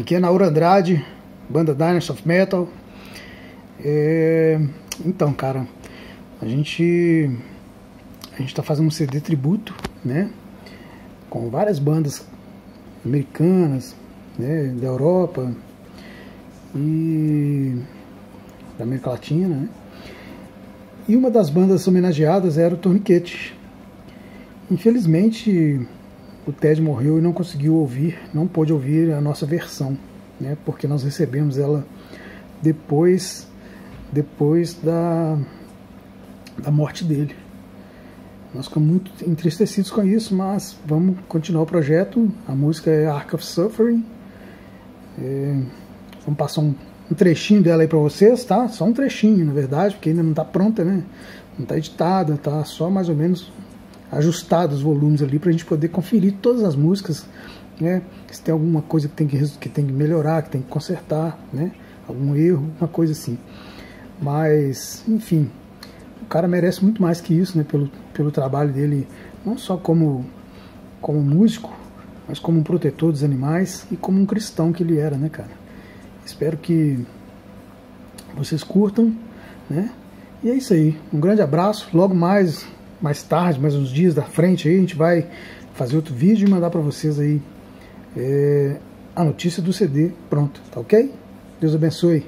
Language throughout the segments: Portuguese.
Aqui é Nauro Andrade, banda Dynasty of Metal. Então, cara, a gente tá fazendo um CD tributo, né? Com várias bandas americanas, né? Da Europa e da América Latina, né? E uma das bandas homenageadas era o Tourniquet. Infelizmente, o Ted morreu e não conseguiu ouvir, não pôde ouvir a nossa versão, né? Porque nós recebemos ela depois da morte dele. Nós ficamos muito entristecidos com isso, mas vamos continuar o projeto. A música é Ark of Suffering. Vamos passar um trechinho dela aí pra vocês, tá? Só um trechinho, na verdade, porque ainda não tá pronta, né? Não tá editada, tá só mais ou menos ajustado os volumes ali pra gente poder conferir todas as músicas, né? Se tem alguma coisa que tem que melhorar, que tem que consertar, né? Algum erro, uma coisa assim. Mas, enfim, o cara merece muito mais que isso, né? Pelo trabalho dele, não só como músico, mas como um protetor dos animais e como um cristão que ele era, né, cara? Espero que vocês curtam, né? E é isso aí. Um grande abraço. Logo mais tarde, mais uns dias da frente aí, a gente vai fazer outro vídeo e mandar para vocês aí a notícia do CD pronto, tá ok? Deus abençoe.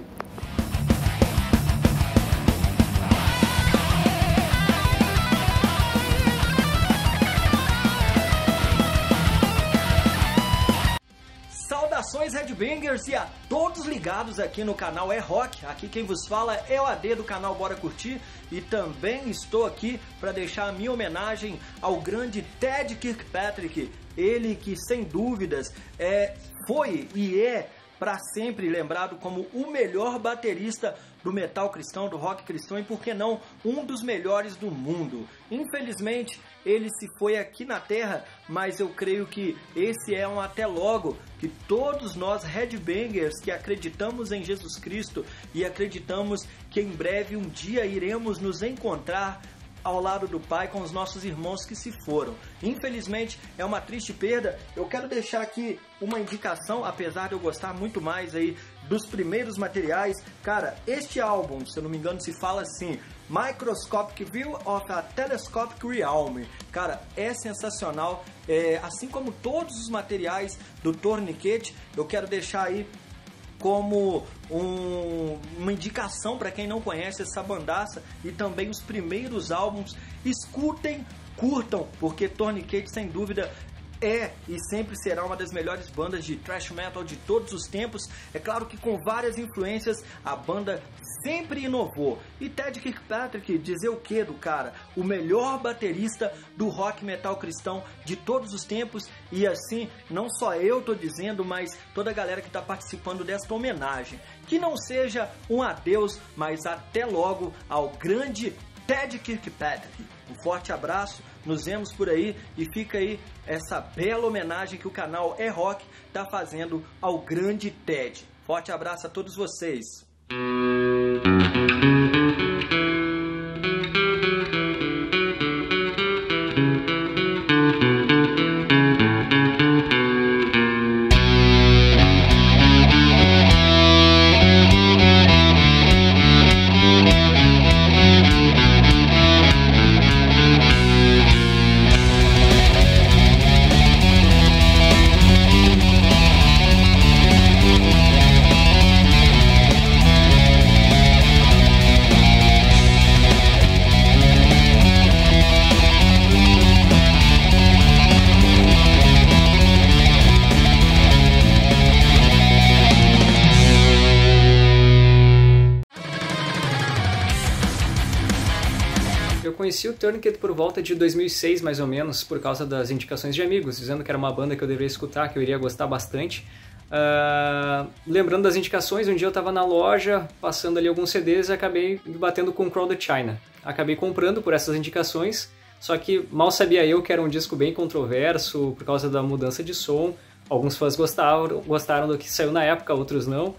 Saudações Headbangers e a todos ligados aqui no canal É Rock. Aqui quem vos fala é o AD do canal Bora Curtir e também estou aqui para deixar a minha homenagem ao grande Ted Kirkpatrick, ele que sem dúvidas foi e é para sempre lembrado como o melhor baterista do metal cristão, do rock cristão e, por que não, um dos melhores do mundo. Infelizmente, ele se foi aqui na Terra, mas eu creio que esse é um até logo, que todos nós headbangers que acreditamos em Jesus Cristo e acreditamos que em breve um dia iremos nos encontrar ao lado do Pai com os nossos irmãos que se foram. Infelizmente é uma triste perda. Eu quero deixar aqui uma indicação, apesar de eu gostar muito mais aí dos primeiros materiais. Cara, este álbum, se eu não me engano, se fala assim: Microscopic View of a Telescopic Realm. Cara, é sensacional. Assim como todos os materiais do Tourniquet, eu quero deixar aí como uma indicação para quem não conhece essa bandaça e também os primeiros álbuns. Escutem, curtam, porque Tourniquet sem dúvida é e sempre será uma das melhores bandas de thrash metal de todos os tempos. É claro que com várias influências a banda sempre inovou. E Ted Kirkpatrick, dizer o que do cara? O melhor baterista do rock metal cristão de todos os tempos. E assim, não só eu tô dizendo, mas toda a galera que tá participando desta homenagem. Que não seja um adeus, mas até logo ao grande Ted Kirkpatrick. Um forte abraço, nos vemos por aí e fica aí essa bela homenagem que o canal É Rock tá fazendo ao grande Ted. Forte abraço a todos vocês. Eu conheci o Tourniquet por volta de 2006, mais ou menos, por causa das indicações de amigos, dizendo que era uma banda que eu deveria escutar, que eu iria gostar bastante. Lembrando das indicações, um dia eu estava na loja, passando ali alguns CDs e acabei batendo com Crowded China. Acabei comprando por essas indicações, só que mal sabia eu que era um disco bem controverso por causa da mudança de som. Alguns fãs gostaram do que saiu na época, outros não.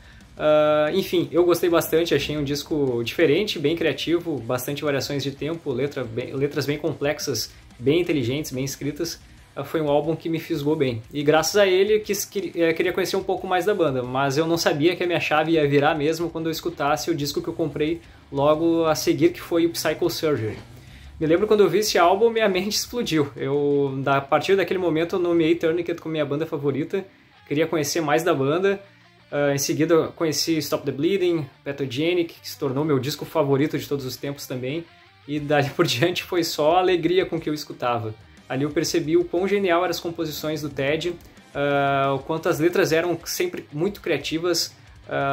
Enfim, eu gostei bastante, achei um disco diferente, bem criativo, bastante variações de tempo, letras bem complexas, bem inteligentes, bem escritas. foi um álbum que me fisgou bem. E graças a ele queria conhecer um pouco mais da banda, mas eu não sabia que a minha chave ia virar mesmo quando eu escutasse o disco que eu comprei logo a seguir, que foi o Psycho Surgery. Me lembro quando eu vi esse álbum, minha mente explodiu. A partir daquele momento, eu nomeei Tourniquet como minha banda favorita, queria conhecer mais da banda. Em seguida, conheci Stop the Bleeding, Pathogenic, que se tornou meu disco favorito de todos os tempos também. E dali por diante foi só alegria com que eu escutava. Ali eu percebi o quão genial eram as composições do Ted, o quanto as letras eram sempre muito criativas,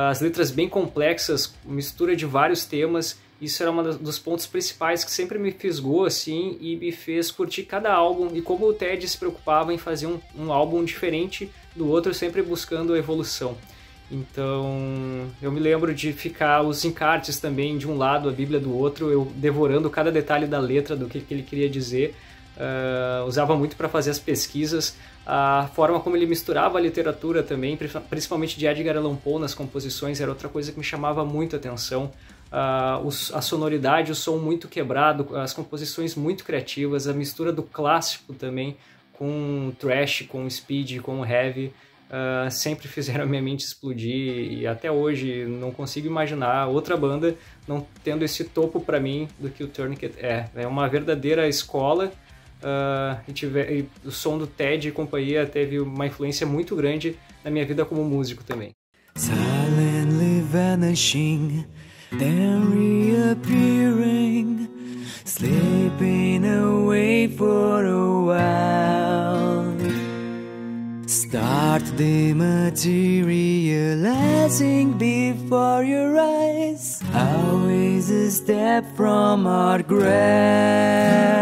as letras bem complexas, mistura de vários temas. Isso era um dos pontos principais que sempre me fisgou assim, e me fez curtir cada álbum, e como o Ted se preocupava em fazer um álbum diferente do outro, sempre buscando evolução. Então eu me lembro de ficar os encartes também de um lado, a Bíblia do outro, eu devorando cada detalhe da letra, do que ele queria dizer. Usava muito para fazer as pesquisas, a forma como ele misturava a literatura também, principalmente de Edgar Allan Poe nas composições, era outra coisa que me chamava muito a atenção. A sonoridade, o som muito quebrado, as composições muito criativas, a mistura do clássico também com thrash, com speed, com heavy, sempre fizeram a minha mente explodir, e até hoje não consigo imaginar outra banda não tendo esse topo para mim do que o Tourniquet é. É uma verdadeira escola. E o som do Ted e companhia teve uma influência muito grande na minha vida como músico também. Silently vanishing, then reappearing, slipping away for a while. Start dematerializing before your eyes, always a step from our grasp.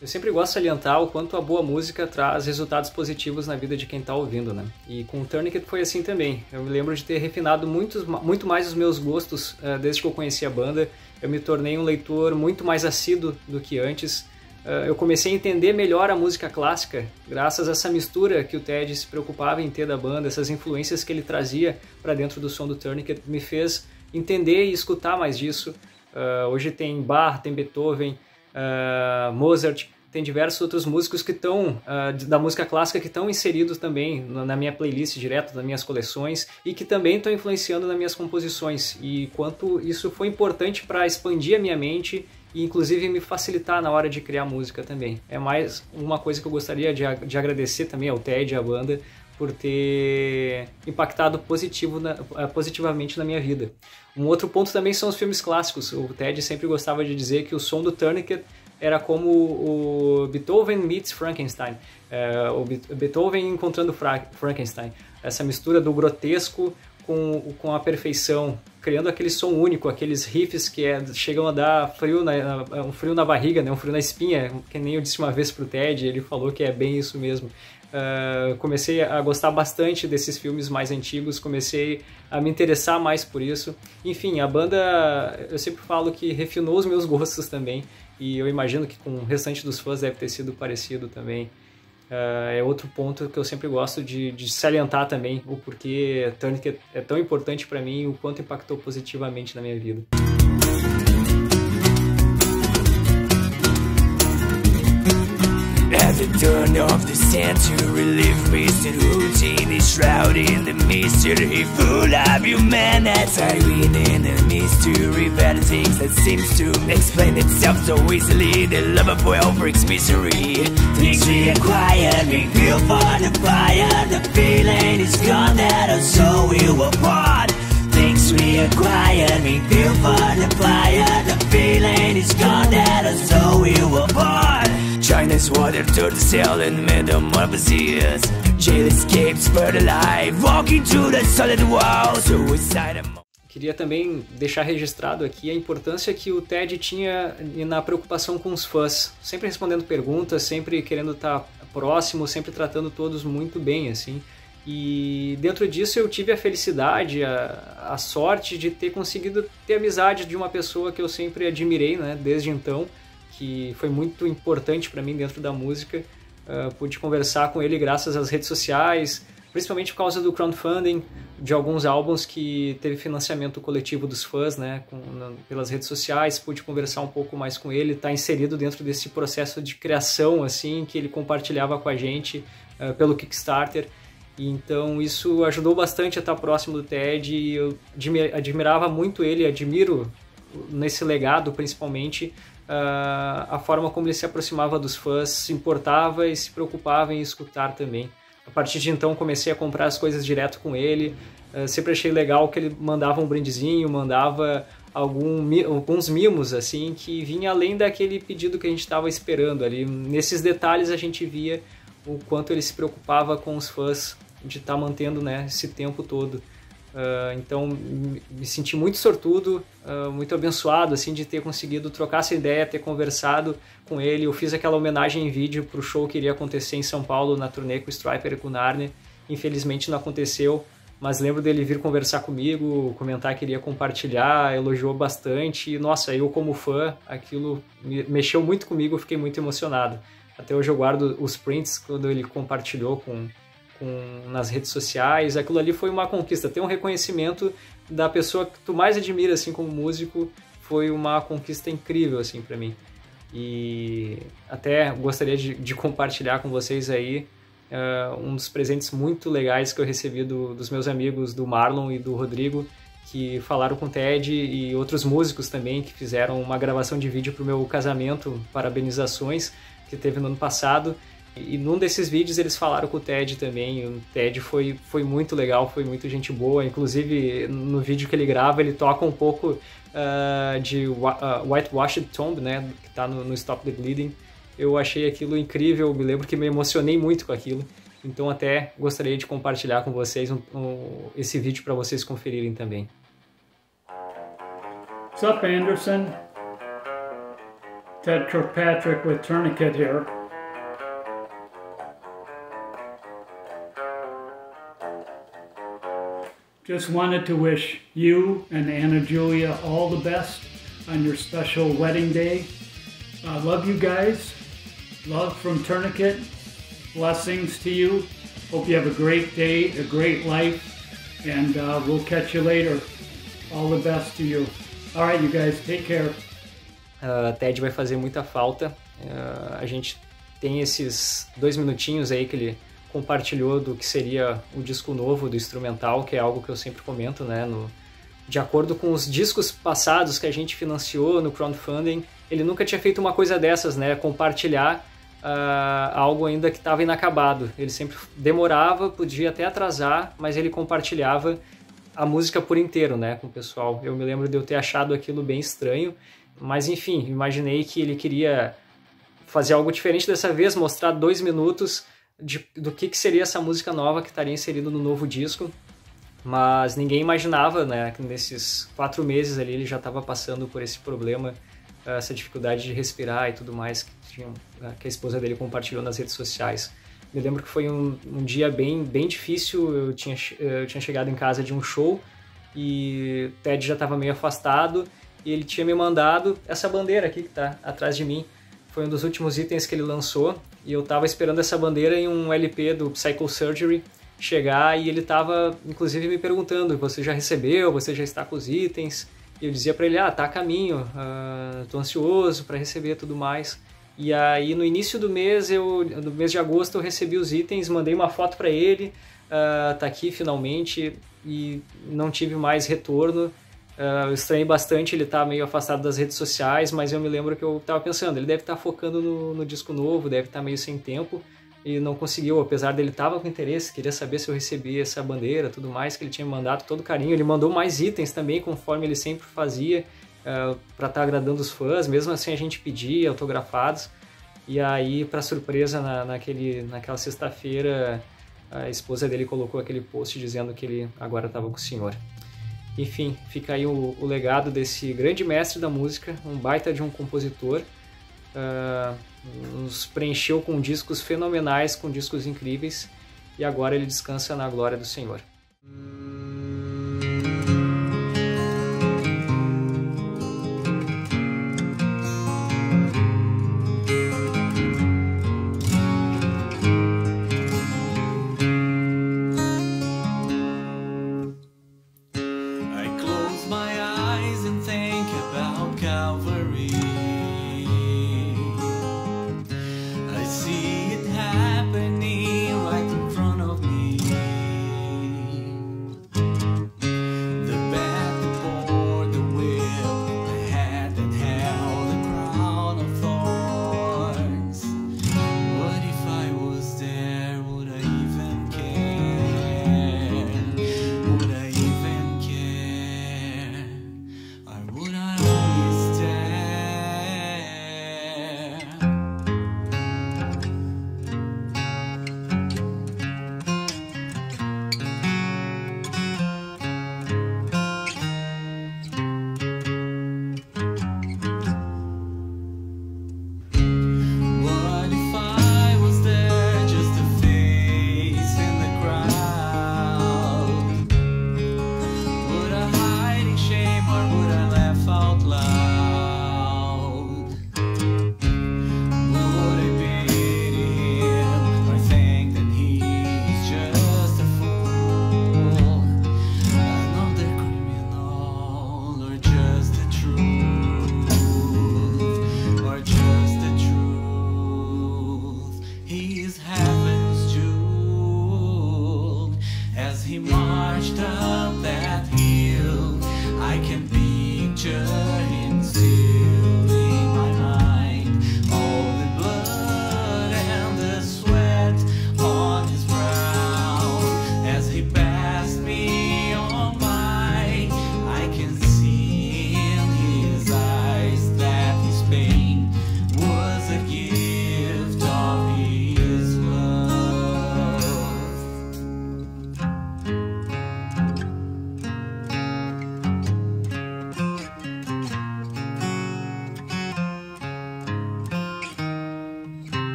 Eu sempre gosto de salientar o quanto a boa música traz resultados positivos na vida de quem está ouvindo, né? E com o Tourniquet foi assim também. Eu me lembro de ter refinado muito mais os meus gostos desde que eu conheci a banda. Eu me tornei um leitor muito mais assíduo do que antes. Eu comecei a entender melhor a música clássica, graças a essa mistura que o Ted se preocupava em ter da banda, essas influências que ele trazia para dentro do som do Tourniquet, me fez entender e escutar mais disso. Hoje tem Bach, tem Beethoven, Mozart, tem diversos outros músicos que estão da música clássica que estão inseridos também na minha playlist direto, nas minhas coleções, e que também estão influenciando nas minhas composições, e quanto isso foi importante para expandir a minha mente e inclusive me facilitar na hora de criar música também. É mais uma coisa que eu gostaria de agradecer também ao Ted e à banda por ter impactado positivamente na minha vida. Um outro ponto também são os filmes clássicos. O Ted sempre gostava de dizer que o som do Tourniquet era como o Beethoven meets Frankenstein, o Beethoven encontrando Frankenstein, essa mistura do grotesco com a perfeição, criando aquele som único, aqueles riffs que chegam a dar um frio na barriga, né? Um frio na espinha, que nem eu disse uma vez pro Ted, ele falou que é bem isso mesmo. Comecei a gostar bastante desses filmes mais antigos, comecei a me interessar mais por isso. Enfim, a banda, eu sempre falo que refinou os meus gostos também, e eu imagino que com o restante dos fãs deve ter sido parecido também. É outro ponto que eu sempre gosto de salientar também, o porquê Tourniquet é tão importante para mim e o quanto impactou positivamente na minha vida. At the turn of the century, live wasted routine is shrouded in the mystery, full of humanity, in the mystery, better things that seems to explain itself so easily. The love of well brings misery. Things we acquire, we feel for the fire. The feeling is gone that our soul will apart. Things we acquire, we feel for the fire. The feeling is gone that our soul will apart. China's water to the cell in metamorphosis. Jail escapes but alive, walking through the solid wall. Suicide. Queria também deixar registrado aqui a importância que o Ted tinha na preocupação com os fãs, sempre respondendo perguntas, sempre querendo estar próximo, sempre tratando todos muito bem, assim. E dentro disso eu tive a felicidade, a sorte de ter conseguido ter amizade de uma pessoa que eu sempre admirei, né, desde então, que foi muito importante para mim dentro da música. Pude conversar com ele graças às redes sociais, principalmente por causa do crowdfunding de alguns álbuns que teve financiamento coletivo dos fãs, né, pelas redes sociais. Pude conversar um pouco mais com ele, tá inserido dentro desse processo de criação assim que ele compartilhava com a gente pelo Kickstarter. E então isso ajudou bastante a estar próximo do Ted, e eu admirava muito ele, admiro nesse legado principalmente a forma como ele se aproximava dos fãs, se importava e se preocupava em escutar também. A partir de então comecei a comprar as coisas direto com ele, sempre achei legal que ele mandava um brindezinho, mandava alguns mimos assim, que vinha além daquele pedido que a gente estava esperando ali. Nesses detalhes a gente via o quanto ele se preocupava com os fãs, de estar mantendo, né, esse tempo todo. Então me senti muito sortudo, muito abençoado assim, de ter conseguido trocar essa ideia, ter conversado com ele. Eu fiz aquela homenagem em vídeo para o show que iria acontecer em São Paulo, na turnê com o Stryper e com o Narnia. Infelizmente não aconteceu, mas lembro dele vir conversar comigo, comentar que iria compartilhar, elogiou bastante. E nossa, eu como fã, aquilo mexeu muito comigo, eu fiquei muito emocionado. Até hoje eu guardo os prints quando ele compartilhou nas redes sociais. Aquilo ali foi uma conquista. Ter um reconhecimento da pessoa que tu mais admira assim como músico foi uma conquista incrível assim para mim. E até gostaria de compartilhar com vocês aí um dos presentes muito legais que eu recebi dos meus amigos, do Marlon e do Rodrigo, que falaram com o Ted, e outros músicos também que fizeram uma gravação de vídeo para o meu casamento, parabenizações, que teve no ano passado. E num desses vídeos eles falaram com o Ted também. O Ted foi muito legal, foi muito gente boa. Inclusive no vídeo que ele grava, ele toca um pouco de Whitewashed Tomb, né, que está no Stop the Bleeding. Eu achei aquilo incrível, me lembro que me emocionei muito com aquilo. Então até gostaria de compartilhar com vocês esse vídeo para vocês conferirem também. What's up, Anderson? Ted Kirkpatrick with Tourniquet here. Just wanted to wish you and Anna Julia all the best on your special wedding day. Love you guys. Love from Tourniquet. Blessings to you. Hope you have a great day, a great life, and we'll catch you later. All the best to you. All right, you guys, take care. Ted vai fazer muita falta. A gente tem esses 2 minutinhos aí que ele compartilhou do que seria o disco novo do instrumental, que é algo que eu sempre comento, né? De acordo com os discos passados que a gente financiou no crowdfunding, ele nunca tinha feito uma coisa dessas, né? Compartilhar algo ainda que estava inacabado. Ele sempre demorava, podia até atrasar, mas ele compartilhava a música por inteiro, né, com o pessoal. Eu me lembro de eu ter achado aquilo bem estranho, mas enfim, imaginei que ele queria fazer algo diferente dessa vez, mostrar 2 minutos do que seria essa música nova que estaria inserida no novo disco. Mas ninguém imaginava, né, que nesses 4 meses ali ele já estava passando por esse problema, essa dificuldade de respirar e tudo mais que a esposa dele compartilhou nas redes sociais. Me lembro que foi um dia bem difícil. Eu tinha chegado em casa de um show e o Ted já estava meio afastado, e ele tinha me mandado essa bandeira aqui que está atrás de mim. Foi um dos últimos itens que ele lançou, e eu estava esperando essa bandeira em um LP do Psycho Surgery chegar, e ele estava inclusive me perguntando: você já recebeu? Você já está com os itens? E eu dizia para ele: tá a caminho, tô ansioso para receber tudo mais. E aí no início do mês de agosto eu recebi os itens, mandei uma foto para ele, tá aqui finalmente, e não tive mais retorno. Eu estranhei bastante ele estar meio afastado das redes sociais, mas eu me lembro que eu estava pensando, ele deve estar focando no disco novo, deve estar meio sem tempo, e não conseguiu, apesar dele estava com interesse, queria saber se eu recebia essa bandeira, tudo mais, que ele tinha me mandado, todo carinho. Ele mandou mais itens também, conforme ele sempre fazia, para estar agradando os fãs, mesmo assim a gente pedia autografados. E aí, para surpresa, naquela sexta-feira, a esposa dele colocou aquele post dizendo que ele agora estava com o senhor. Enfim, fica aí o legado desse grande mestre da música, um baita de um compositor. Nos preencheu com discos fenomenais, com discos incríveis. e agora ele descansa na glória do Senhor.